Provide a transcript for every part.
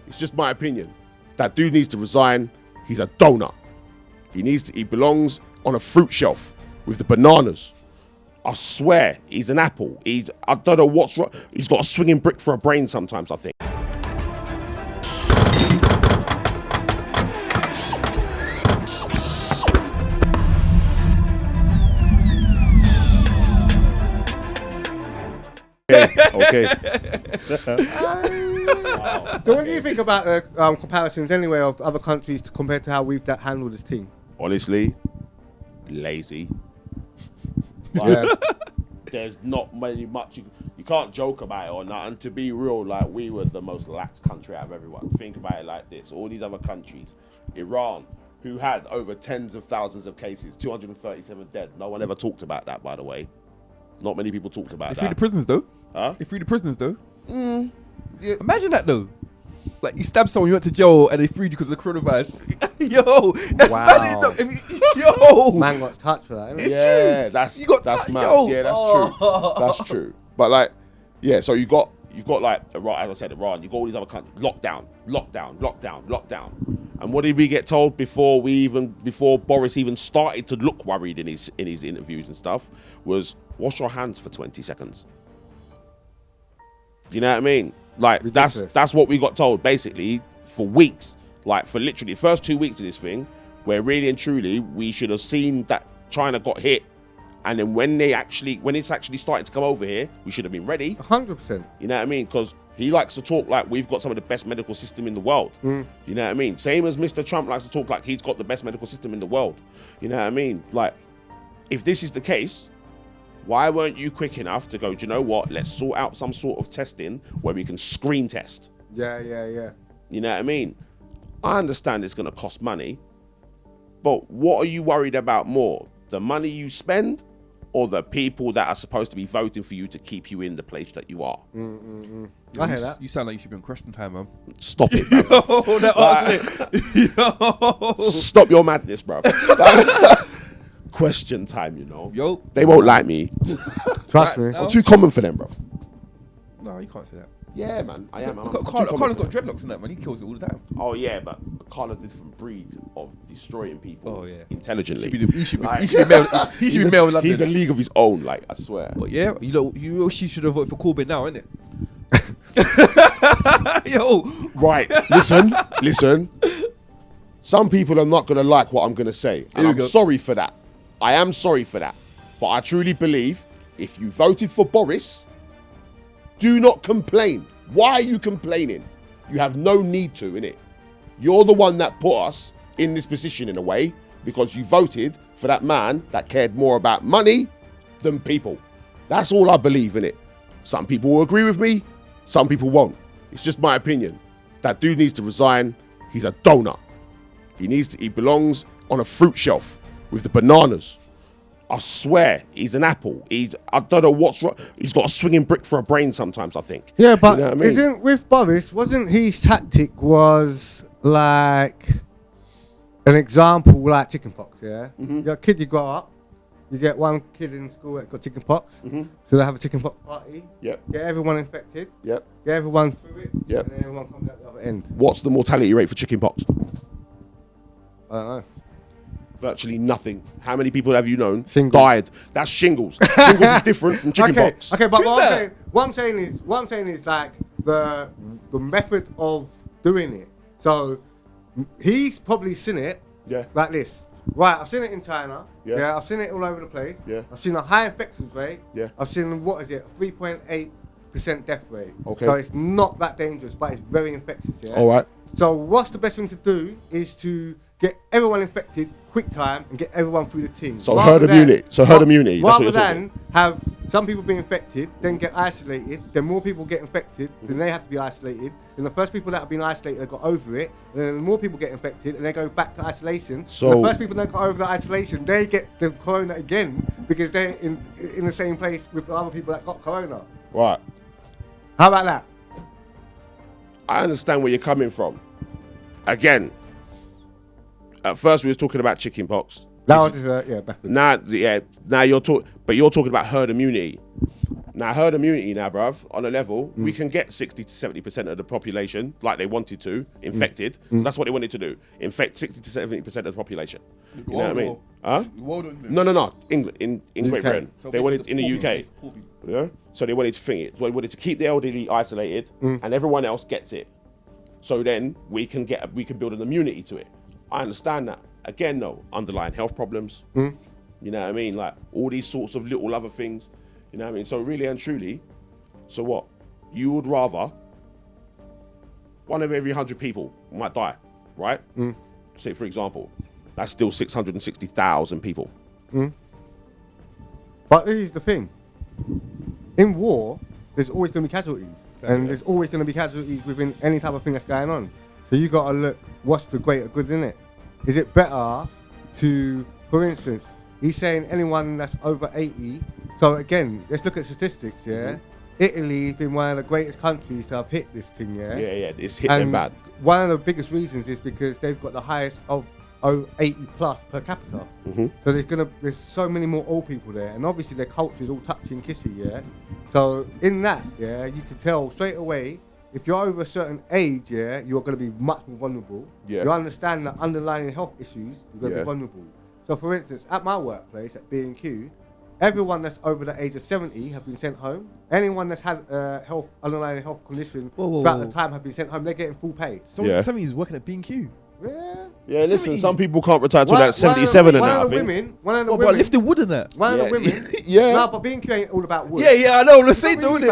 It's just my opinion. That dude needs to resign. He's a donut. He belongs on a fruit shelf with the bananas. I swear, he's an apple. I don't know what's wrong. He's got a swinging brick for a brain sometimes, I think. Okay. Wow. So what do you think about the comparisons anyway of other countries compared to how we've handled this team? Honestly, lazy. Yeah. There's not much you can't joke about it or not. And to be real, like, we were the most lax country out of everyone. Think about it like this: all these other countries, Iran, who had over tens of thousands of cases, 237 dead. No one ever talked about that, by the way. Not many people talked about that. They freed the prisoners though. Huh? They freed the prisoners though. Yeah. Imagine that though. Like, you stabbed someone, you went to jail, and they freed you because of the coronavirus. Yo, that's mad. I mean, yo, Man got touched for that. Isn't it? Yeah, that's mad. Yo. Yeah, that's true. That's true. But like, yeah, so you've got like Iran, as I said, Iran. You got all these other countries. Lockdown. And what did we get told before Boris even started to look worried in his interviews and stuff? Was wash your hands for 20 seconds. You know what I mean? Like, ridiculous. that's what we got told basically for weeks. Like, for literally the first 2 weeks of this thing, where really and truly we should have seen that China got hit, and then when it's actually starting to come over here, we should have been ready. 100%. You know what I mean? Because he likes to talk like we've got some of the best medical system in the world. You know what I mean? Same as Mr. Trump likes to talk like he's got the best medical system in the world. You know what I mean? Like, if this is the case, why weren't you quick enough to go, do you know what? Let's sort out some sort of testing where we can screen test. Yeah. You know what I mean? I understand it's going to cost money, but what are you worried about more? The money you spend or the people that are supposed to be voting for you to keep you in the place that you are? I hear that. You sound like you should be on question time, man. Stop it, Yo, bruv. that Yo. Stop your madness, bruv. Question time, you know. Yo. They won't like me. Trust me. I'm too common for them, bruv. No, you can't say that. Yeah, man. I am. Carla's got dreadlocks in that, man. He kills it all the time. Oh, yeah, but Carla's a different breed of destroying people intelligently. He should be male. He should be male in London. He's a league of his own, like, I swear. But yeah, you know, she should have voted for Corbyn now, innit? Yo. Right. Listen. Some people are not going to like what I'm going to say. And I'm sorry for that. I am sorry for that. But I truly believe if you voted for Boris, do not complain. Why are you complaining? You have no need to, innit? You're the one that put us in this position in a way because you voted for that man that cared more about money than people. That's all I believe, innit? Some people will agree with me, some people won't. It's just my opinion. That dude needs to resign. He's a donut. He belongs on a fruit shelf with the bananas. I swear, he's an apple. I don't know what's wrong. He's got a swinging brick for a brain sometimes, I think. Yeah, but you know what I mean? Isn't with Boris, wasn't his tactic was like an example like chickenpox, yeah? You're a kid, you grow up, you get one kid in school that got chickenpox, so they have a chickenpox party, get everyone infected, get everyone through it, and then everyone comes out the other end. What's the mortality rate for chickenpox? I don't know. Virtually nothing. How many people have you known Shingles. died? That's shingles. Shingles is different from chickenpox. Okay, but what I'm saying is like the method of doing it. So he's probably seen it like this. Right, I've seen it in China. Yeah, I've seen it all over the place. Yeah, I've seen a high infection rate. Yeah, I've seen a 3.8% death rate. Okay, so it's not that dangerous, but it's very infectious. Yeah. All right. So what's the best thing to do is to get everyone infected quick time and get everyone through the team. So herd immunity. Rather than have some people be infected, then get isolated, then more people get infected, then they have to be isolated. Then the first people that have been isolated have got over it, and then more people get infected and they go back to isolation. So the first people that got over the isolation, they get the corona again because they're in the same place with the other people that got corona. Right. How about that? I understand where you're coming from. Again, at first we was talking about chickenpox. Now you're talking about herd immunity. Now, herd immunity now, bruv, on a level, we can get 60 to 70% of the population, like they wanted to, infected. That's what they wanted to do. Infect 60 to 70% of the population. You know what I mean? Huh? No. England, in Great Britain. So they wanted in the UK. Poor people. Yeah? So they wanted to think it. They wanted to keep the elderly isolated and everyone else gets it. So then we can build an immunity to it. I understand that. Again, though, underlying health problems. You know what I mean? Like all these sorts of little other things. You know what I mean? So really and truly, so what? You would rather 1 of every 100 people might die, right? Say, for example, that's still 660,000 people. But this is the thing. In war, there's always going to be casualties. And there's always going to be casualties within any type of thing that's going on. So you got to look, what's the greater good in it? Is it better to, for instance, he's saying anyone that's over 80. So again, let's look at statistics, yeah? Italy's been one of the greatest countries to have hit this thing, yeah? Yeah, it's hit them bad. One of the biggest reasons is because they've got the highest of 80 plus per capita. So there's so many more old people there, and obviously their culture is all touchy and kissy, yeah? So in that, yeah, you can tell straight away, if you're over a certain age, yeah, you're going to be much more vulnerable. Yeah. You understand that underlying health issues, you're going to be vulnerable. So for instance, at my workplace, at B&Q, everyone that's over the age of 70 have been sent home. Anyone that's had underlying health condition throughout the time have been sent home. They're getting full pay. So somebody's working at B&Q. Yeah, listen, some people can't retire till like 77 and that, I think. One of the women, lifting wood and that. One of the women. Yeah. No, but B&Q ain't all about wood. Yeah, I know. Let's say doing it.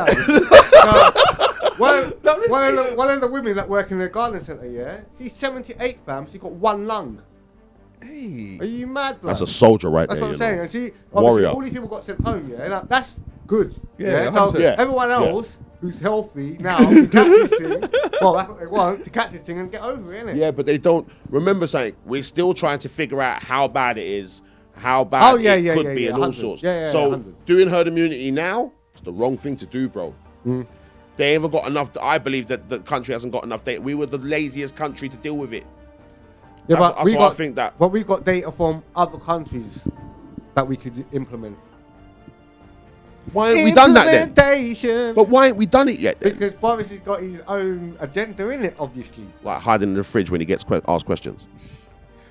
One of the women that work in the garden centre, yeah, she's 78, fam. She got 1 lung. Hey. Are you mad, blood? That's a soldier right there. That's what I'm saying. And see, warrior. All these people got sent home, yeah. Like, that's good. Yeah. So everyone else who's healthy now to catch this thing, well, that's what they want, to catch this thing and get over it, innit? Yeah, but they don't remember something. We're still trying to figure out how bad it is, how bad it could be, and all sorts. So 100. doing herd immunity now is the wrong thing to do, bro. They haven't got enough. I believe that the country hasn't got enough data. We were the laziest country to deal with it. Yeah, I think that. But we've got data from other countries that we could implement. Why ain't we done that then? But why ain't we done it yet then? Because Boris has got his own agenda in it, obviously. Like hiding in the fridge when he gets asked questions.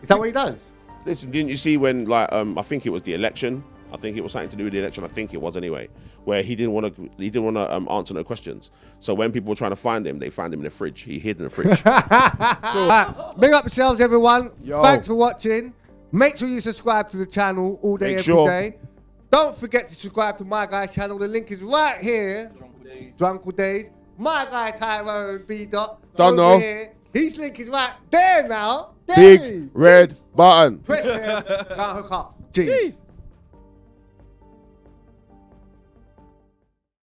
Is that what he does? Listen, didn't you see when, like, I think it was the election. I think it was something to do with the election. I think it was anyway, where he didn't want to answer no questions. So when people were trying to find him, they found him in the fridge. He hid in the fridge. Big up yourselves, everyone. Yo. Thanks for watching. Make sure you subscribe to the channel all day, every day. Don't forget to subscribe to my guy's channel. The link is right here. Drunkle Days. My guy Tyrone B. Dot. Don't know. Here. His link is right there now. Big red button. Press there. Now hook up. Jeez.